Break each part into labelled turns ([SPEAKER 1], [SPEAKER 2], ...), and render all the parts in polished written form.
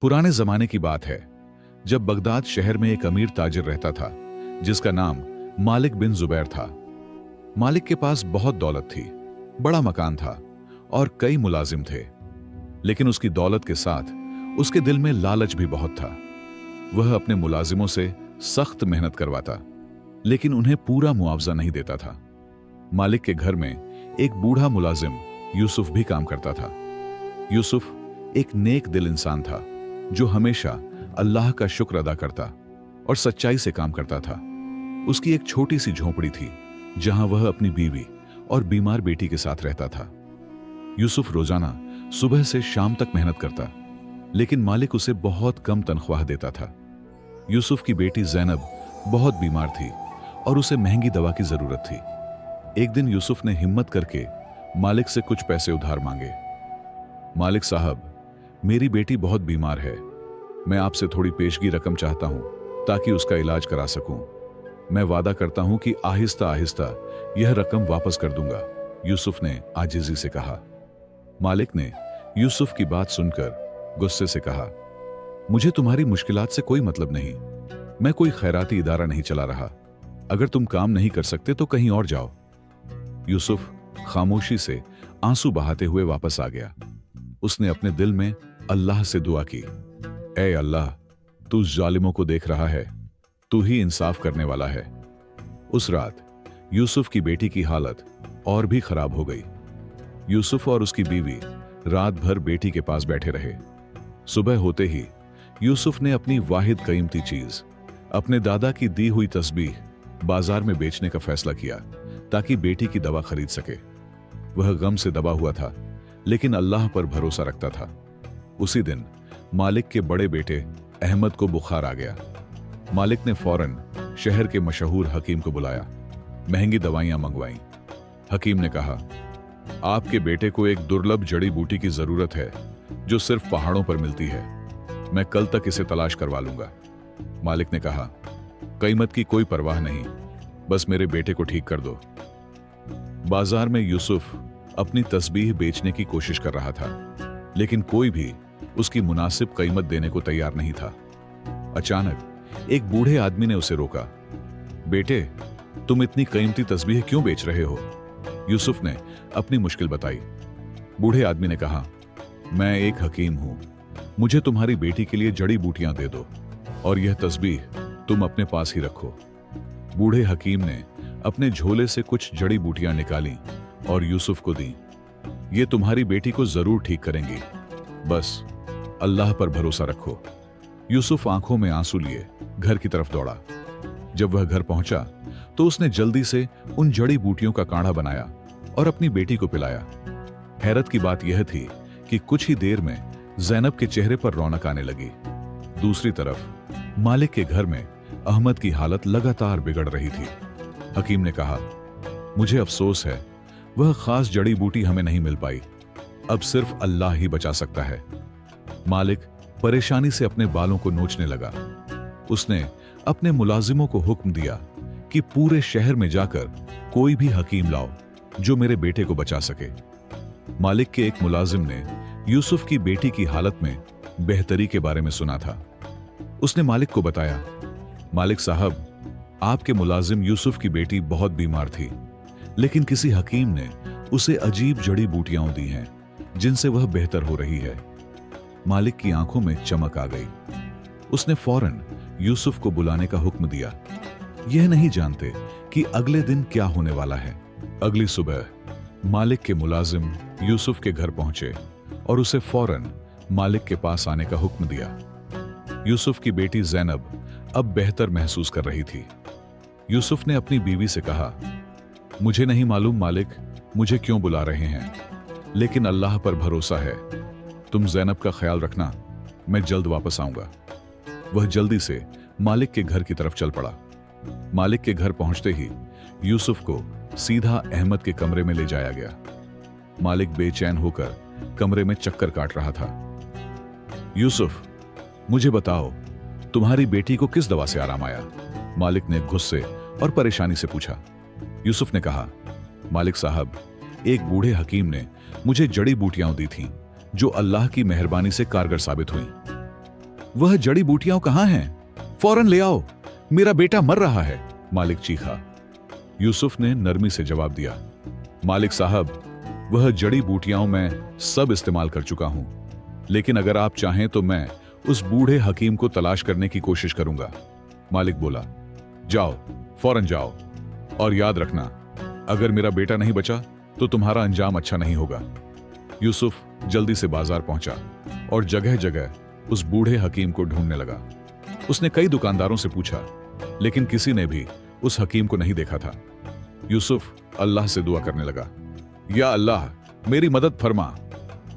[SPEAKER 1] पुराने जमाने की बात है, जब बगदाद शहर में एक अमीर ताजिर रहता था जिसका नाम मालिक बिन जुबैर था। मालिक के पास बहुत दौलत थी, बड़ा मकान था और कई मुलाजिम थे। लेकिन उसकी दौलत के साथ उसके दिल में लालच भी बहुत था। वह अपने मुलाजिमों से सख्त मेहनत करवाता, लेकिन उन्हें पूरा मुआवजा नहीं देता था। मालिक के घर में एक बूढ़ा मुलाजिम यूसुफ भी काम करता था। यूसुफ एक नेक दिल इंसान था जो हमेशा अल्लाह का शुक्र अदा करता और सच्चाई से काम करता था। उसकी एक छोटी सी झोपड़ी थी जहां वह अपनी बीवी और बीमार बेटी के साथ रहता था। यूसुफ रोजाना सुबह से शाम तक मेहनत करता, लेकिन मालिक उसे बहुत कम तनख्वाह देता था। यूसुफ की बेटी जैनब बहुत बीमार थी और उसे महंगी दवा की जरूरत थी। एक दिन यूसुफ ने हिम्मत करके मालिक से कुछ पैसे उधार मांगे। मालिक साहब, मेरी बेटी बहुत बीमार है, मैं आपसे थोड़ी पेशगी रकम चाहता हूं ताकि उसका इलाज करा सकूं। मैं वादा करता हूं कि आहिस्ता आहिस्ता यह रकम वापस कर दूंगा, यूसुफ ने आजिजी से कहा। मालिक ने यूसुफ की बात सुनकर गुस्से से कहा, मुझे तुम्हारी मुश्किलात से कोई मतलब नहीं, मैं कोई खैराती इदारा नहीं चला रहा। अगर तुम काम नहीं कर सकते तो कहीं और जाओ। यूसुफ खामोशी से आंसू बहाते हुए वापस आ गया। उसने अपने दिल में अल्लाह से दुआ की, ऐ अल्लाह, तू जालिमों को देख रहा है, तू ही इंसाफ करने वाला है। उस रात यूसुफ की बेटी की हालत और भी खराब हो गई। यूसुफ और उसकी बीवी रात भर बेटी के पास बैठे रहे। सुबह होते ही यूसुफ ने अपनी वाहिद कीमती चीज, अपने दादा की दी हुई तस्बीह बाजार में बेचने का फैसला किया ताकि बेटी की दवा खरीद सके। वह गम से दबा हुआ था, लेकिन अल्लाह पर भरोसा रखता था। उसी दिन मालिक के बड़े बेटे अहमद को बुखार आ गया। मालिक ने फौरन शहर के मशहूर हकीम को बुलाया, महंगी दवाइयां मंगवाईं। हकीम ने कहा, आपके बेटे को एक दुर्लभ जड़ी बूटी की जरूरत है जो सिर्फ पहाड़ों पर मिलती है। मैं कल तक इसे तलाश करवा लूंगा। मालिक ने कहा, कीमत की कोई परवाह नहीं, बस मेरे बेटे को ठीक कर दो। बाजार में यूसुफ अपनी तस्बीह बेचने की कोशिश कर रहा था, लेकिन कोई भी उसकी मुनासिब कीमत देने को तैयार नहीं था। अचानक एक बूढ़े आदमी ने उसे रोका। बेटे, तुम इतनी कीमती तस्बीह क्यों बेच रहे हो? यूसुफ ने अपनी मुश्किल बताई। बूढ़े आदमी ने कहा, मैं एक हकीम हूं, मुझे तुम्हारी बेटी के लिए जड़ी बूटियां दे दो और यह तस्बीह तुम अपने पास ही रखो। बूढ़े हकीम ने अपने झोले से कुछ जड़ी बूटियां निकाली और यूसुफ को दी। ये तुम्हारी बेटी को जरूर ठीक करेंगी, बस अल्लाह पर भरोसा रखो। यूसुफ आंखों में आंसू लिए घर की तरफ दौड़ा। जब वह घर पहुंचा तो उसने जल्दी से उन जड़ी बूटियों का काढ़ा बनाया और अपनी बेटी को पिलाया। हैरत की बात यह थी कि कुछ ही देर में जैनब के चेहरे पर रौनक आने लगी। दूसरी तरफ मालिक के घर में अहमद की हालत लगातार बिगड़ रही थी। हकीम ने कहा, मुझे अफसोस है, वह खास जड़ी बूटी हमें नहीं मिल पाई, अब सिर्फ अल्लाह ही बचा सकता है। मालिक परेशानी से अपने बालों को नोचने लगा। उसने अपने मुलाजिमों को हुक्म दिया कि पूरे शहर में जाकर कोई भी हकीम लाओ जो मेरे बेटे को बचा सके। मालिक के एक मुलाजिम ने यूसुफ की बेटी की हालत में बेहतरी के बारे में सुना था। उसने मालिक को बताया, मालिक साहब, आपके मुलाजिम यूसुफ की बेटी बहुत बीमार थी, लेकिन किसी हकीम ने उसे अजीब जड़ी बूटियां दी हैं जिनसे वह बेहतर हो रही है। मालिक की आंखों में चमक आ गई। उसने फौरन यूसुफ को बुलाने का हुक्म दिया, यह नहीं जानते कि अगले दिन क्या होने वाला है। अगली सुबह मालिक के मुलाजिम यूसुफ के घर पहुंचे और उसे फौरन मालिक के पास आने का हुक्म दिया। यूसुफ की बेटी जैनब अब बेहतर महसूस कर रही थी। यूसुफ ने अपनी बीवी से कहा, मुझे नहीं मालूम मालिक मुझे क्यों बुला रहे हैं, लेकिन अल्लाह पर भरोसा है, तुम जैनब का ख्याल रखना, मैं जल्द वापस आऊंगा। वह जल्दी से मालिक के घर की तरफ चल पड़ा। मालिक के घर पहुंचते ही यूसुफ को सीधा अहमद के कमरे में ले जाया गया। मालिक बेचैन होकर कमरे में चक्कर काट रहा था। यूसुफ, मुझे बताओ, तुम्हारी बेटी को किस दवा से आराम आया? मालिक ने गुस्से और परेशानी से पूछा। यूसुफ ने कहा, मालिक साहब, एक बूढ़े हकीम ने मुझे जड़ी बूटियां दी थीं जो अल्लाह की मेहरबानी से कारगर साबित हुई। वह जड़ी बूटियां कहां हैं? फौरन ले आओ, मेरा बेटा मर रहा है, मालिक चीखा। यूसुफ ने नरमी से जवाब दिया, मालिक साहब, वह जड़ी बूटियां मैं सब इस्तेमाल कर चुका हूं, लेकिन अगर आप चाहें तो मैं उस बूढ़े हकीम को तलाश करने की कोशिश करूंगा। मालिक बोला, जाओ, फौरन जाओ, और याद रखना, अगर मेरा बेटा नहीं बचा तो तुम्हारा अंजाम अच्छा नहीं होगा। यूसुफ जल्दी से बाजार पहुंचा और जगह जगह उस बूढ़े हकीम को ढूंढने लगा। उसने कई दुकानदारों से पूछा, लेकिन किसी ने भी उस हकीम को नहीं देखा था। यूसुफ अल्लाह से दुआ करने लगा, या अल्लाह, मेरी मदद फरमा,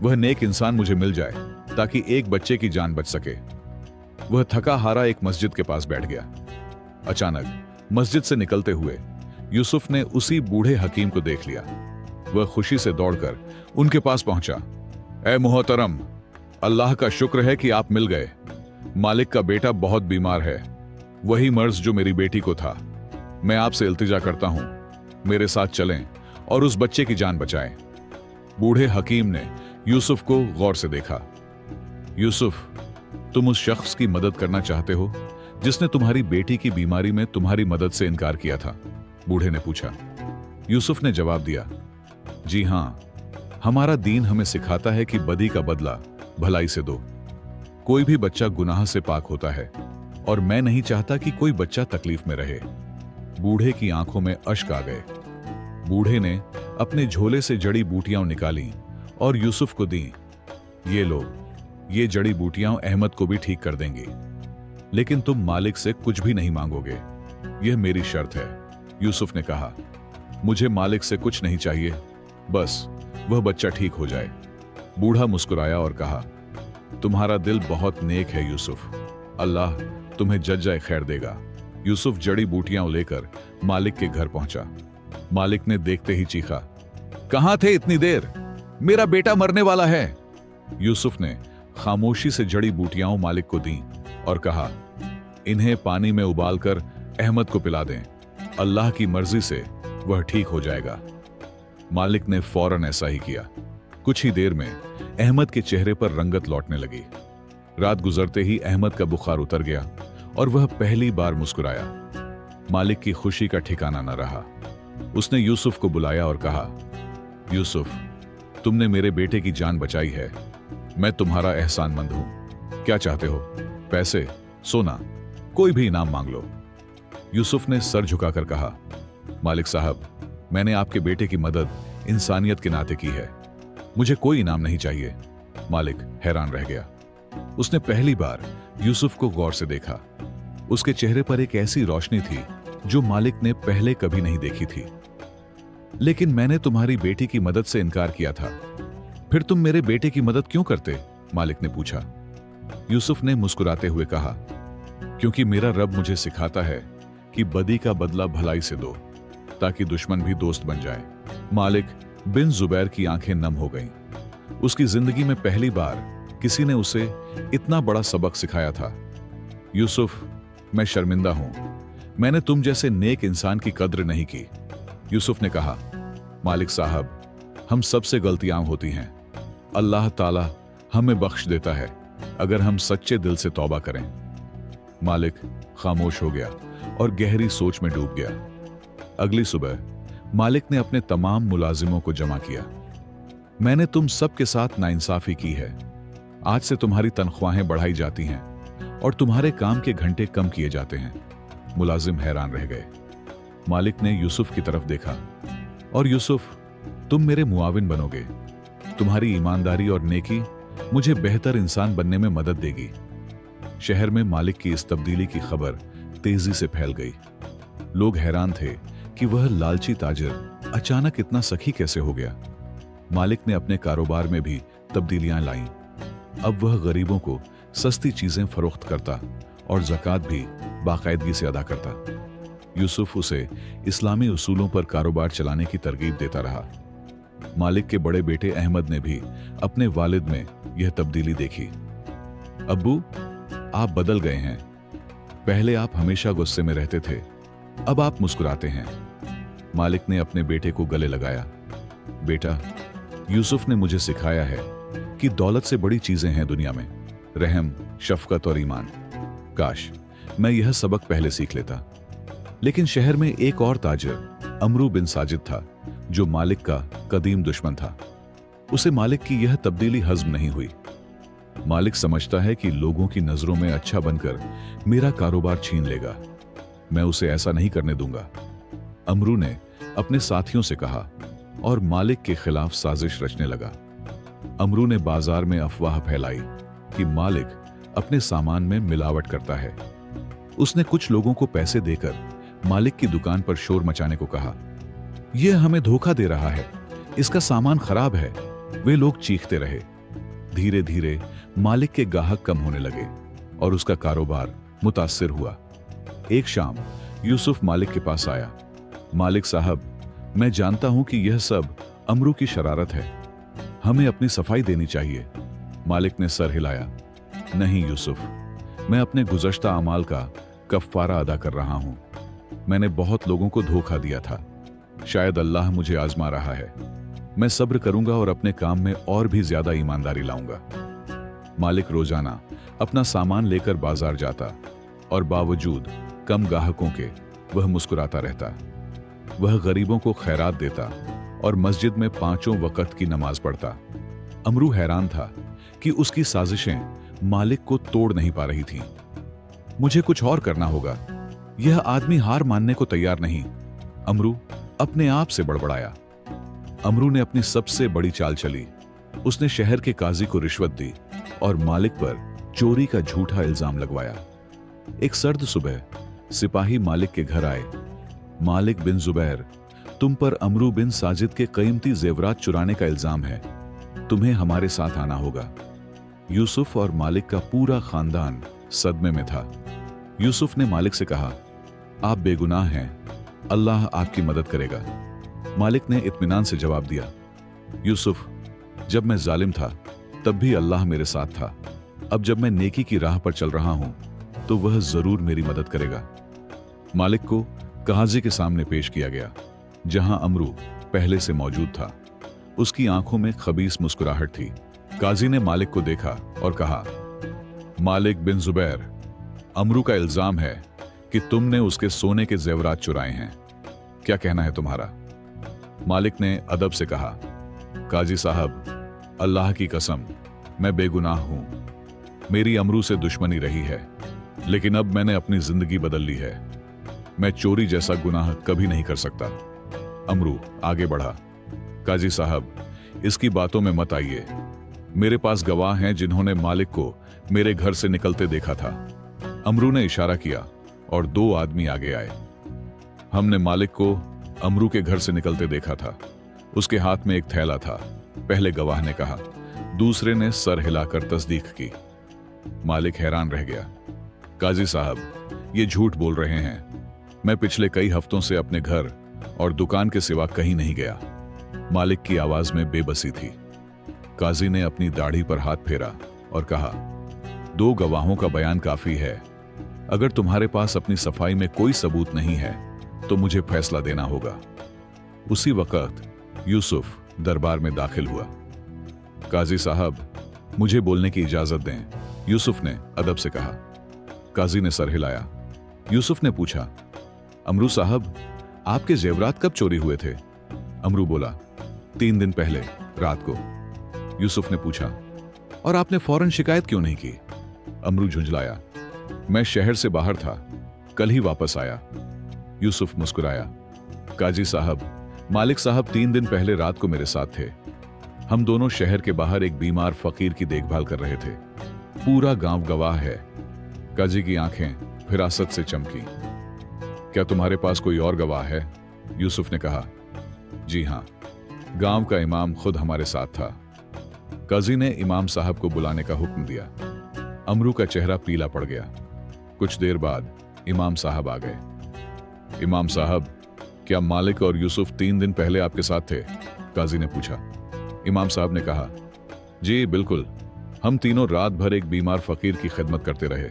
[SPEAKER 1] वह नेक इंसान मुझे मिल जाए ताकि एक बच्चे की जान बच सके। वह थका हारा एक मस्जिद के पास बैठ गया। अचानक मस्जिद से निकलते हुए यूसुफ ने उसी बूढ़े हकीम को देख लिया। वह खुशी से दौड़कर उनके पास पहुंचा। ए मोहतरम, अल्लाह का शुक्र है कि आप मिल गए। मालिक का बेटा बहुत बीमार है, वही मर्ज जो मेरी बेटी को था। मैं आपसे इल्तिजा करता हूं, मेरे साथ चलें और उस बच्चे की जान बचाएं। बूढ़े हकीम ने यूसुफ को गौर से देखा। यूसुफ, तुम उस शख्स की मदद करना चाहते हो जिसने तुम्हारी बेटी की बीमारी में तुम्हारी मदद से इनकार किया था? बूढ़े ने पूछा। यूसुफ ने जवाब दिया, जी हां, हमारा दीन हमें सिखाता है कि बदी का बदला भलाई से दो। कोई भी बच्चा गुनाह से पाक होता है और मैं नहीं चाहता कि कोई बच्चा तकलीफ में रहे। बूढ़े की आंखों में अश्क आ गए। बूढ़े ने अपने झोले से जड़ी बूटियां निकाली और यूसुफ को दी। ये लो, ये जड़ी बूटियां अहमद को भी ठीक कर देंगी, लेकिन तुम मालिक से कुछ भी नहीं मांगोगे, यह मेरी शर्त है। यूसुफ ने कहा, मुझे मालिक से कुछ नहीं चाहिए, बस वह बच्चा ठीक हो जाए। बूढ़ा मुस्कुराया और कहा, तुम्हारा दिल बहुत नेक है यूसुफ, अल्लाह तुम्हें जज्जा खैर देगा। यूसुफ जड़ी बूटियां लेकर मालिक के घर पहुंचा। मालिक ने देखते ही चीखा, कहां थे इतनी देर? मेरा बेटा मरने वाला है। यूसुफ ने खामोशी से जड़ी बूटियां मालिक को दी और कहा, इन्हें पानी में उबालकर अहमद को पिला दें, अल्लाह की मर्जी से वह ठीक हो जाएगा। मालिक ने फौरन ऐसा ही किया। कुछ ही देर में अहमद के चेहरे पर रंगत लौटने लगी। रात गुजरते ही अहमद का बुखार उतर गया और वह पहली बार मुस्कुराया। मालिक की खुशी का ठिकाना न रहा। उसने यूसुफ को बुलाया और कहा, यूसुफ, तुमने मेरे बेटे की जान बचाई है, मैं तुम्हारा एहसानमंद हूं। क्या चाहते हो? पैसे, सोना, कोई भी इनाम मांग लो। यूसुफ ने सर झुकाकर कहा, मालिक साहब, मैंने आपके बेटे की मदद इंसानियत के नाते की है, मुझे कोई इनाम नहीं चाहिए। मालिक हैरान रह गया। उसने पहली बार यूसुफ को गौर से देखा। उसके चेहरे पर एक ऐसी रोशनी थी जो मालिक ने पहले कभी नहीं देखी थी। लेकिन मैंने तुम्हारी बेटी की मदद से इनकार किया था, फिर तुम मेरे बेटे की मदद क्यों करते? मालिक ने पूछा। यूसुफ ने मुस्कुराते हुए कहा, क्योंकि मेरा रब मुझे सिखाता है कि बदी का बदला भलाई से दो, ताकि दुश्मन भी दोस्त बन जाए। मालिक बिन जुबैर की आंखें नम हो गईं। उसकी जिंदगी में पहली बार किसी ने उसे इतना बड़ा सबक सिखाया था। यूसुफ, मैं शर्मिंदा हूं, मैंने तुम जैसे नेक इंसान की कद्र नहीं की। यूसुफ ने कहा, मालिक साहब, हम सबसे गलतियां होती हैं, अल्लाह ताला हमें बख्श देता है अगर हम सच्चे दिल से तौबा करें। मालिक खामोश हो गया और गहरी सोच में डूब गया। अगली सुबह मालिक ने अपने तमाम मुलाजिमों को जमा किया। मैंने तुम सबके साथ नाइंसाफी की है, आज से तुम्हारी तनख्वाहें बढ़ाई जाती हैं और तुम्हारे काम के घंटे कम किए जाते हैं। मुलाजिम हैरान रह गए। मालिक ने यूसुफ की तरफ देखा, और यूसुफ, तुम मेरे मुआविन बनोगे, तुम्हारी ईमानदारी और नेकी मुझे बेहतर इंसान बनने में मदद देगी। शहर में मालिक की इस तब्दीली की खबर तेजी से फैल गई। लोग हैरान थे कि वह लालची ताजिर अचानक इतना सखी कैसे हो गया। मालिक ने अपने कारोबार में भी तब्दीलियां लाईं। अब वह गरीबों को सस्ती चीजें फरोख्त करता और ज़कात भी बाकायदगी से अदा करता। यूसुफ उसे इस्लामी उसूलों पर कारोबार चलाने की तरगीब देता रहा। मालिक के बड़े बेटे अहमद ने भी अपने वालिद में यह तब्दीली देखी। अब्बू, आप बदल गए हैं, पहले आप हमेशा गुस्से में रहते थे, अब आप मुस्कुराते हैं। मालिक ने अपने बेटे को गले लगाया। बेटा, यूसुफ ने मुझे सिखाया है कि दौलत से बड़ी चीजें हैं दुनिया में, रहम, शफकत और ईमान। काश मैं यह सबक पहले सीख लेता। लेकिन शहर में एक और ताजिर अमरू बिन साजिद था, जो मालिक का कदीम दुश्मन था। उसे मालिक की यह तब्दीली हज़म नहीं हुई। मालिक समझता है कि लोगों की नजरों में अच्छा बनकर मेरा कारोबार छीन लेगा। मैं उसे ऐसा नहीं करने दूंगा। अमरू ने अपने साथियों से कहा और मालिक के खिलाफ साजिश रचने लगा। अमरू ने बाजार में अफवाह फैलाई कि मालिक अपने सामान में मिलावट करता है। उसने कुछ लोगों को पैसे देकर मालिक की दुकान पर शोर मचाने को कहा। यह हमें धोखा दे रहा है, इसका सामान खराब है। वे लोग चीखते रहे। धीरे धीरे मालिक के ग्राहक कम होने लगे और उसका कारोबार मुतासिर हुआ। एक शाम यूसुफ मालिक के पास आया। मालिक साहब, मैं जानता हूं कि यह सब अमरू की शरारत है, हमें अपनी सफाई देनी चाहिए। मालिक ने सर हिलाया। नहीं यूसुफ, मैं अपने गुज़श्ता अमाल का कफ़ारा अदा कर रहा हूं। मैंने बहुत लोगों को धोखा दिया था। शायद अल्लाह मुझे आजमा रहा है। मैं सब्र करूंगा और अपने काम में और भी ज्यादा ईमानदारी लाऊंगा। मालिक रोजाना अपना सामान लेकर बाजार जाता और बावजूद कम ग्राहकों के वह मुस्कुराता रहता। वह गरीबों को खैरात देता और मस्जिद में 5 वक्त की नमाज पढ़ता। अमरू हैरान था कि उसकी साजिशें मालिक को तोड़ नहीं पा रही थीं। मुझे कुछ और करना होगा, यह आदमी हार मानने को तैयार नहीं। अमरू अपने आप से बड़बड़ाया। अमरू ने अपनी सबसे बड़ी चाल चली। उसने शहर के काजी को रिश्वत दी और मालिक पर चोरी का झूठा इल्जाम लगवाया। एक सर्द सुबह सिपाही मालिक के घर आए। मालिक बिन जुबैर, तुम पर अमरू बिन साजिद के कीमती जेवरात चुराने का इल्जाम है, तुम्हें हमारे साथ आना होगा। यूसुफ और मालिक का पूरा खानदान सदमे में था। यूसुफ ने मालिक से कहा, आप बेगुनाह हैं, अल्लाह आपकी मदद करेगा। मालिक ने इत्मीनान से जवाब दिया, यूसुफ, जब मैं जालिम था तब भी अल्लाह मेरे साथ था। अब जब मैं नेकी की राह पर चल रहा हूं तो वह जरूर मेरी मदद करेगा। मालिक को काजी के सामने पेश किया गया, जहां अमरू पहले से मौजूद था। उसकी आंखों में खबीस मुस्कुराहट थी। काजी ने मालिक को देखा और कहा, मालिक बिन जुबैर, अमरू का इल्जाम है कि तुमने उसके सोने के जेवरात चुराए हैं। क्या कहना है तुम्हारा? मालिक ने अदब से कहा, काजी साहब, अल्लाह की कसम, मैं बेगुनाह हूं। मेरी अमरू से दुश्मनी रही है, लेकिन अब मैंने अपनी जिंदगी बदल ली है। मैं चोरी जैसा गुनाह कभी नहीं कर सकता। अमरू आगे बढ़ा, काजी साहब, इसकी बातों में मत आइए। मेरे पास गवाह हैं जिन्होंने मालिक को मेरे घर से निकलते देखा था। अमरू ने इशारा किया और 2 आदमी आगे आए। हमने मालिक को अमरू के घर से निकलते देखा था। उसके हाथ में एक थैला था, पहले गवाह ने कहा। दूसरे ने सर हिलाकर तस्दीक की। मालिक हैरान रह गया। काजी साहब, ये झूठ बोल रहे हैं। मैं पिछले कई हफ्तों से अपने घर और दुकान के सिवा कहीं नहीं गया। मालिक की आवाज में बेबसी थी। काजी ने अपनी दाढ़ी पर हाथ फेरा और कहा, 2 गवाहों का बयान काफी है। अगर तुम्हारे पास अपनी सफाई में कोई सबूत नहीं है तो मुझे फैसला देना होगा। उसी वक्त यूसुफ दरबार में दाखिल हुआ। काजी साहब, मुझे बोलने की इजाजत दें, यूसुफ ने अदब से कहा। काजी ने सर हिलाया। यूसुफ ने पूछा, अमरू साहब, आपके जेवरात कब चोरी हुए थे? अमरू बोला, 3 दिन पहले रात को। यूसुफ ने पूछा, और आपने फौरन शिकायत क्यों नहीं की? अमरू झुंझलाया, मैं शहर से बाहर था, कल ही वापस आया। यूसुफ मुस्कुराया। काजी साहब, मालिक साहब 3 दिन पहले रात को मेरे साथ थे। हम दोनों शहर के बाहर एक बीमार फकीर की देखभाल कर रहे थे। पूरा गांव गवाह है। काजी की आंखें फिरासत से चमकी। क्या तुम्हारे पास कोई और गवाह है? यूसुफ ने कहा। जी हां, गांव का इमाम खुद हमारे साथ था। काजी ने इमाम साहब को बुलाने का हुक्म दिया। अमरू का चेहरा पीला पड़ गया। कुछ देर बाद इमाम साहब आ गए। इमाम साहब, क्या मालिक और यूसुफ 3 दिन पहले आपके साथ थे? काजी ने पूछा। इमाम साहब ने कहा, जी बिल्कुल, हम तीनों रात भर एक बीमार फकीर की खिदमत करते रहे।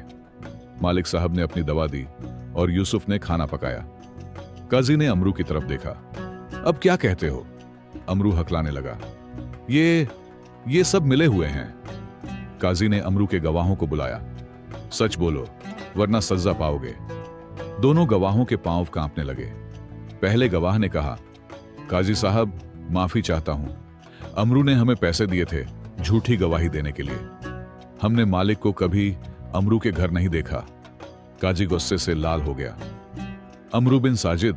[SPEAKER 1] मालिक साहब ने अपनी दवा दी और यूसुफ ने खाना पकाया। काजी ने अमरू की तरफ देखा। अब क्या कहते हो? अमरू हकलाने लगा। ये सब मिले हुए हैं। काजी ने अमरू के गवाहों को बुलाया। सच बोलो वरना सजा पाओगे। दोनों गवाहों के पांव कांपने लगे। पहले गवाह ने कहा, काजी साहब माफी चाहता हूं, अमरू ने हमें पैसे दिए थे झूठी गवाही देने के लिए। हमने मालिक को कभी अमरू के घर नहीं देखा। काजी गुस्से से लाल हो गया। अमरू बिन साजिद,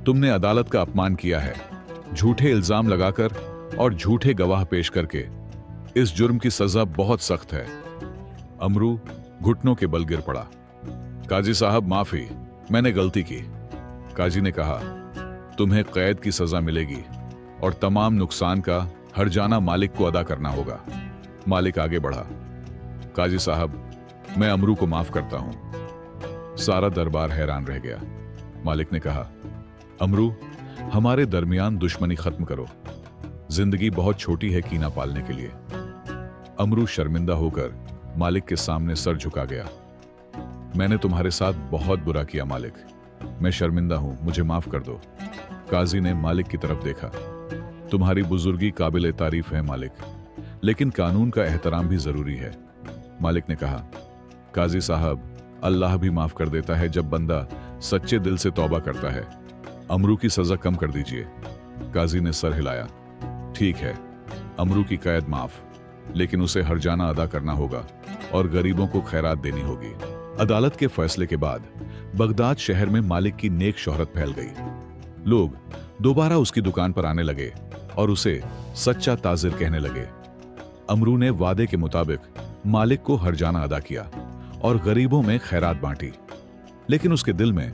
[SPEAKER 1] तुमने अदालत का अपमान किया है, झूठे इल्जाम लगाकर और झूठे गवाह पेश करके। इस जुर्म की सजा बहुत सख्त है। अमरू घुटनों के बल गिर पड़ा। काजी साहब माफी, मैंने गलती की। काजी ने कहा, तुम्हें कैद की सजा मिलेगी और तमाम नुकसान का हर्जाना मालिक को अदा करना होगा। मालिक आगे बढ़ा। काजी साहब मैं अमरू को माफ करता हूं। सारा दरबार हैरान रह गया। मालिक ने कहा, अमरू हमारे दरमियान दुश्मनी खत्म करो। जिंदगी बहुत छोटी है कीना पालने के लिए। अमरू शर्मिंदा होकर मालिक के सामने सर झुका गया। मैंने तुम्हारे साथ बहुत बुरा किया मालिक, मैं शर्मिंदा हूं, मुझे माफ कर दो। काजी ने मालिक की तरफ देखा। तुम्हारी बुजुर्गी काबिल तारीफ है मालिक, लेकिन कानून का एहतराम भी जरूरी है। मालिक ने कहा, काजी साहब अल्लाह भी माफ कर देता है जब बंदा सच्चे दिल से तौबा करता है। अमरू की सजा कम कर दीजिए। काजी ने सर हिलाया। ठीक है, अमरू की कैद माफ, लेकिन उसे हर्जाना अदा करना होगा और गरीबों को खैरात देनी होगी। अदालत के फैसले के बाद बगदाद शहर में मालिक की नेक शोहरत फैल गई। लोग दोबारा उसकी दुकान पर आने लगे और उसे सच्चा ताजिर कहने लगे। अमरू ने वादे के मुताबिक मालिक को हर्जाना अदा किया और गरीबों में खैरात बांटी, लेकिन उसके दिल में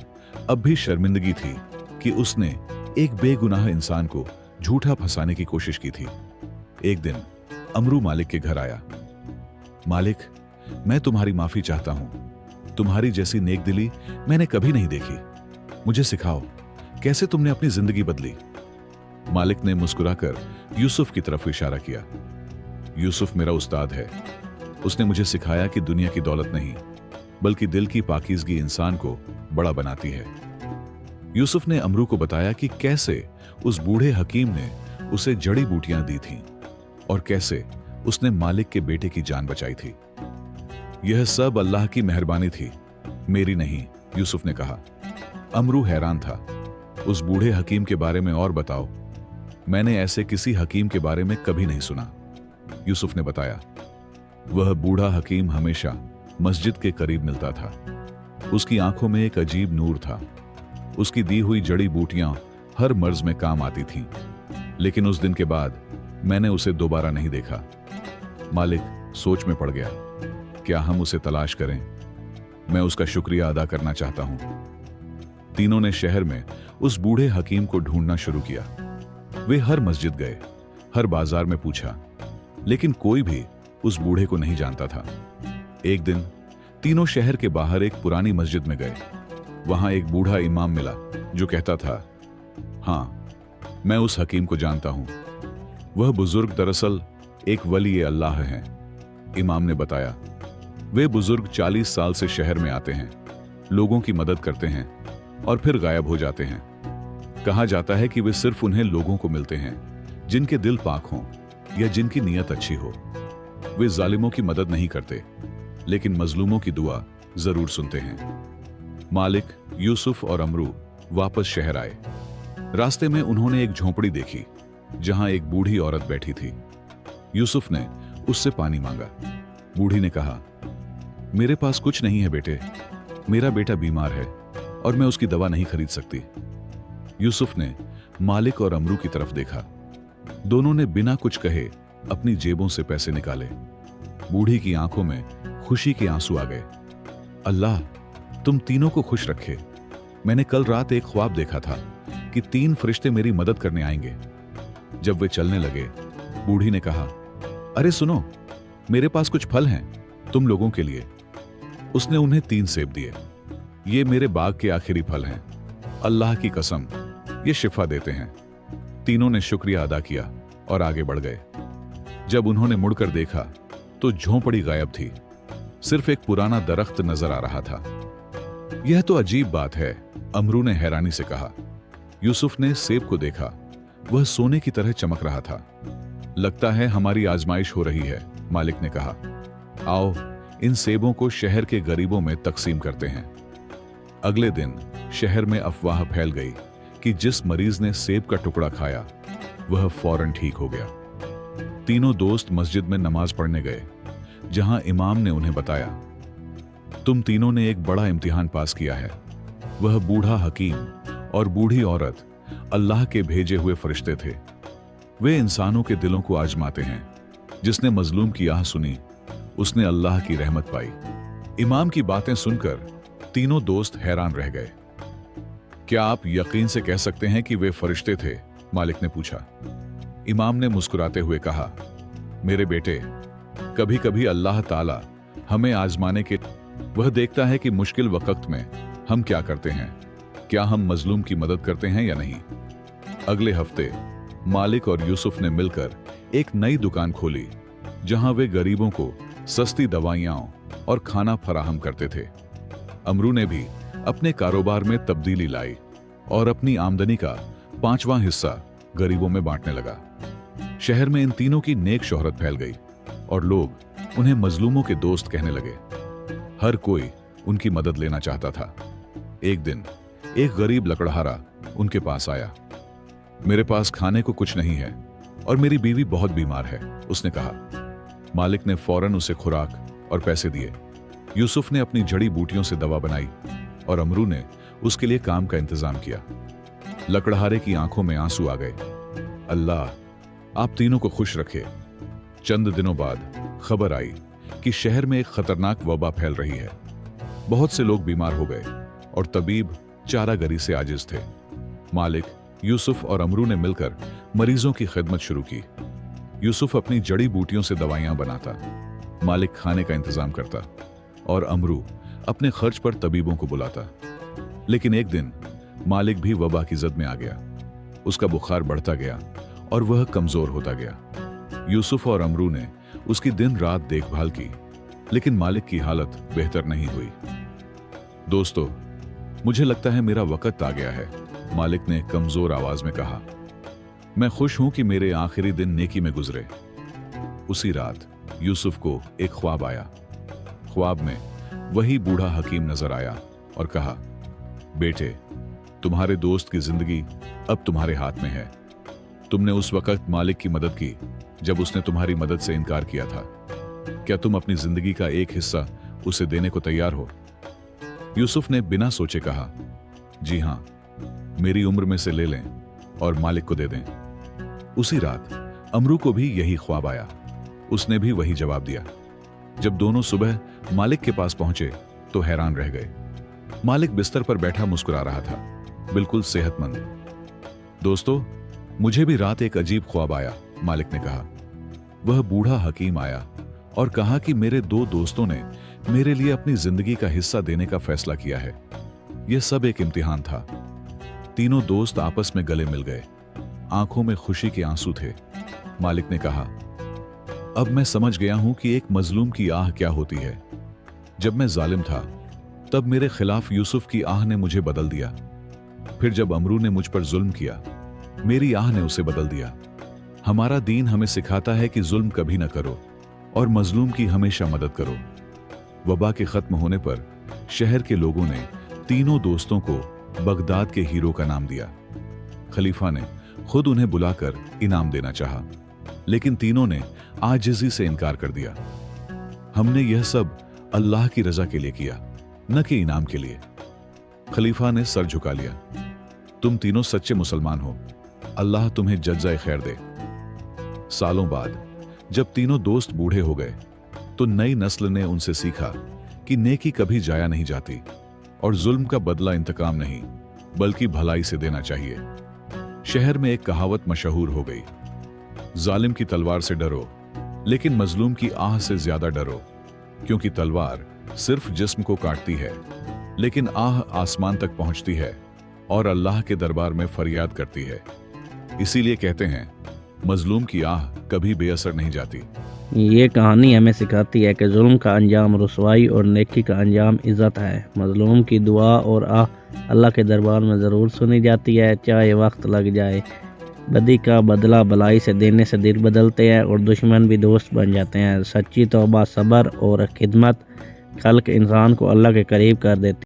[SPEAKER 1] अब भी शर्मिंदगी थी कि उसने एक बेगुनाह इंसान को झूठा फंसाने की कोशिश की थी। एक दिन अमरू मालिक के घर आया। मालिक, मैं तुम्हारी माफी चाहता हूं। तुम्हारी जैसी नेकदिली मैंने कभी नहीं देखी। मुझे सिखाओ कैसे तुमने अपनी जिंदगी बदली। मालिक ने मुस्कुराकर यूसुफ की तरफ इशारा किया। यूसुफ मेरा उस्ताद है। उसने मुझे सिखाया कि दुनिया की दौलत नहीं, बल्कि दिल की पाकीज़गी इंसान को बड़ा बनाती है। यूसुफ ने अमरू को बताया कि कैसे उस बूढ़े हकीम ने उसे जड़ी बूटियां दी थीं और कैसे उसने मालिक के बेटे की जान बचाई थी। यह सब अल्लाह की मेहरबानी थी, मेरी नहीं, यूसुफ ने कहा। अमरू हैरान था। उस बूढ़े हकीम के बारे में और बताओ। मैंने ऐसे किसी हकीम के बारे में कभी नहीं सुना। यूसुफ ने बताया, वह बूढ़ा हकीम हमेशा मस्जिद के करीब मिलता था। उसकी आंखों में एक अजीब नूर था। उसकी दी हुई जड़ी बूटियां हर मर्ज में काम आती थीं, लेकिन उस दिन के बाद मैंने उसे दोबारा नहीं देखा। मालिक सोच में पड़ गया। क्या हम उसे तलाश करें? मैं उसका शुक्रिया अदा करना चाहता हूं। तीनों ने शहर में उस बूढ़े हकीम को ढूंढना शुरू किया। वे हर मस्जिद गए, हर बाजार में पूछा, लेकिन कोई भी उस बूढ़े को नहीं जानता था। एक दिन तीनों शहर के बाहर एक पुरानी मस्जिद में गए। वहां एक बूढ़ा इमाम मिला जो कहता था, हां, मैं उस हकीम को जानता हूं। वह बुजुर्ग दरअसल एक वली अल्लाह हैं। इमाम ने बताया, वे बुजुर्ग 40 साल से शहर में आते हैं, लोगों की मदद करते हैं और फिर गायब हो जाते हैं। कहा जाता है कि वे सिर्फ उन्हें लोगों को मिलते हैं जिनके दिल पाक हों या जिनकी नीयत अच्छी हो। वे जालिमों की मदद नहीं करते, लेकिन मजलूमों की दुआ जरूर सुनते हैं। मालिक, यूसुफ और अमरू वापस शहर आए। रास्ते में उन्होंने एक झोंपड़ी देखी जहां एक बूढ़ी औरत बैठी थी। यूसुफ ने उससे पानी मांगा। बूढ़ी ने कहा, मेरे पास कुछ नहीं है बेटे, मेरा बेटा बीमार है और मैं उसकी दवा नहीं खरीद सकती। यूसुफ ने मालिक और अमरू की तरफ देखा। दोनों ने बिना कुछ कहे अपनी जेबों से पैसे निकाले। बूढ़ी की आंखों में खुशी के आंसू आ गए। अल्लाह तुम तीनों को खुश रखे। मैंने कल रात एक ख्वाब देखा था कि 3 फरिश्ते मेरी मदद करने आएंगे। जब वे चलने लगे, बूढ़ी ने कहा, अरे सुनो, मेरे पास कुछ फल हैं तुम लोगों के लिए। उसने उन्हें 3 सेब दिए। ये मेरे बाग के आखिरी फल हैं, अल्लाह की कसम ये शिफा देते हैं। तीनों ने शुक्रिया अदा किया और आगे बढ़ गए। जब उन्होंने मुड़कर देखा तो झोंपड़ी गायब थी, सिर्फ एक पुराना दरख्त नजर आ रहा था। यह तो अजीब बात है, अमरू ने हैरानी से कहा। यूसुफ ने सेब को देखा, वह सोने की तरह चमक रहा था। लगता है हमारी आजमाइश हो रही है, मालिक ने कहा। आओ इन सेबों को शहर के गरीबों में तकसीम करते हैं। अगले दिन शहर में अफवाह फैल गई कि जिस मरीज ने सेब का टुकड़ा खाया वह फौरन ठीक हो गया। तीनों दोस्त मस्जिद में नमाज पढ़ने गए, जहां इमाम ने उन्हें बताया, तुम तीनों ने एक बड़ा इम्तिहान पास किया है। वह बूढ़ा हकीम और बूढ़ी औरत अल्लाह के भेजे हुए फरिश्ते थे। वे इंसानों के दिलों को आजमाते हैं। जिसने मजलूम की आह सुनी उसने अल्लाह की रहमत पाई। इमाम की बातें सुनकर तीनों दोस्त हैरान रह गए। क्या आप यकीन से कह सकते हैं कि वे फरिश्ते थे? मालिक ने पूछा। इमाम ने मुस्कुराते हुए कहा, मेरे बेटे, कभी कभी अल्लाह ताला हमें आजमाने के वह देखता है कि मुश्किल वक्त में हम क्या करते हैं, क्या हम मजलूम की मदद करते हैं या नहीं। अगले हफ्ते मालिक और यूसुफ ने मिलकर एक नई दुकान खोली, जहां वे गरीबों को सस्ती दवाइयां और खाना फराहम करते थे। अमरू ने भी अपने कारोबार में तब्दीली लाई और अपनी आमदनी का 5वां हिस्सा गरीबों में बांटने लगा। शहर में इन तीनों की नेक शोहरत फैल गई और लोग उन्हें मजलूमों के दोस्त कहने लगे। हर कोई उनकी मदद लेना चाहता था। एक दिन एक गरीब लकड़हारा उनके पास आया। मेरे पास खाने को कुछ नहीं है और मेरी बीवी बहुत बीमार है, उसने कहा। मालिक ने फौरन उसे खुराक और पैसे दिए। यूसुफ ने अपनी जड़ी बूटियों से दवा बनाई और अमरू ने उसके लिए काम का इंतजाम किया। लकड़हारे की आंखों में आंसू आ गए। अल्लाह आप तीनों को खुश रखे। चंद दिनों बाद खबर आई कि शहर में एक खतरनाक वबा फैल रही है। बहुत से लोग बीमार हो गए और तबीब चारागरी से आजिज थे। मालिक, यूसुफ और अमरू ने मिलकर मरीजों की खिदमत शुरू की। यूसुफ अपनी जड़ी बूटियों से दवाइयां बनाता, मालिक खाने का इंतजाम करता और अमरू अपने खर्च पर तबीबों को बुलाता। लेकिन एक दिन मालिक भी वबा की जद में आ गया। उसका बुखार बढ़ता गया और वह कमजोर होता गया। यूसुफ और अमरू ने उसकी दिन रात देखभाल की, लेकिन मालिक की हालत बेहतर नहीं हुई। दोस्तों, मुझे लगता है मेरा वक्त आ गया है, मालिक ने कमजोर आवाज में कहा। मैं खुश हूं कि मेरे आखिरी दिन नेकी में गुजरे। उसी रात यूसुफ को एक ख्वाब आया। ख्वाब में वही बूढ़ा हकीम नजर आया और कहा, बेटे, तुम्हारे दोस्त की जिंदगी अब तुम्हारे हाथ में है। तुमने उस वक्त मालिक की मदद की जब उसने तुम्हारी मदद से इनकार किया था। क्या तुम अपनी जिंदगी का एक हिस्सा उसे देने को तैयार हो? यूसुफ ने बिना सोचे कहा, जी हां, मेरी उम्र में से ले लें और मालिक को दे दें। उसी रात अमरू को भी यही ख्वाब आया। उसने भी वही जवाब दिया। जब दोनों सुबह मालिक के पास पहुंचे तो हैरान रह गए। मालिक बिस्तर पर बैठा मुस्कुरा रहा था, बिल्कुल सेहतमंद। दोस्तों, मुझे भी रात एक अजीब ख्वाब आया, मालिक ने कहा। वह बूढ़ा हकीम आया और कहा कि मेरे 2 दोस्तों ने मेरे लिए अपनी जिंदगी का हिस्सा देने का फैसला किया है। यह सब एक इम्तिहान था। तीनों दोस्त आपस में गले मिल गए। आंखों में खुशी के आंसू थे। मालिक ने कहा, अब मैं समझ गया हूं कि एक मजलूम की आह क्या होती है। जब मैं जालिम था तब मेरे खिलाफ यूसुफ की आह ने मुझे बदल दिया। फिर जब अमरू ने मुझ पर जुल्म किया, मेरी आह ने उसे बदल दिया। हमारा दीन हमें सिखाता है कि जुल्म कभी न करो और मजलूम की हमेशा मदद करो। वबा के खत्म होने पर शहर के लोगों ने तीनों दोस्तों को बगदाद के हीरो का नाम दिया। खलीफा ने खुद उन्हें बुलाकर इनाम देना चाहा, लेकिन तीनों ने आजिज़ी से इनकार कर दिया। हमने यह सब अल्लाह की रजा के लिए किया, न कि इनाम के लिए। खलीफा ने सर झुका लिया। तुम तीनों सच्चे मुसलमान हो, अल्लाह तुम्हें जज़ाए खैर दे। सालों बाद जब तीनों दोस्त बूढ़े हो गए तो नई नस्ल ने उनसे सीखा कि नेकी कभी जाया नहीं जाती और जुल्म का बदला इंतकाम नहीं बल्कि भलाई से देना चाहिए। शहर में एक कहावत मशहूर हो गई, जालिम की तलवार से डरो लेकिन मजलूम की आह से ज्यादा डरो, क्योंकि तलवार सिर्फ जिस्म को काटती है लेकिन आह आसमान तक पहुंचती है और अल्लाह के दरबार में फरियाद करती है। इसीलिए कहते हैं, मजलूम की आह कभी बेअसर नहीं जाती।
[SPEAKER 2] ये कहानी हमें सिखाती है कि जुल्म का अंजाम रुसवाई और नेकी का अंजाम इज़्ज़त है। मजलूम की दुआ और आह अल्लाह के दरबार में ज़रूर सुनी जाती है, चाहे वक्त लग जाए। बदी का बदला भलाई से देने से दिल बदलते हैं और दुश्मन भी दोस्त बन जाते हैं। सच्ची तौबा, सब्र और खिदमत खल्क इंसान को अल्लाह के करीब कर देती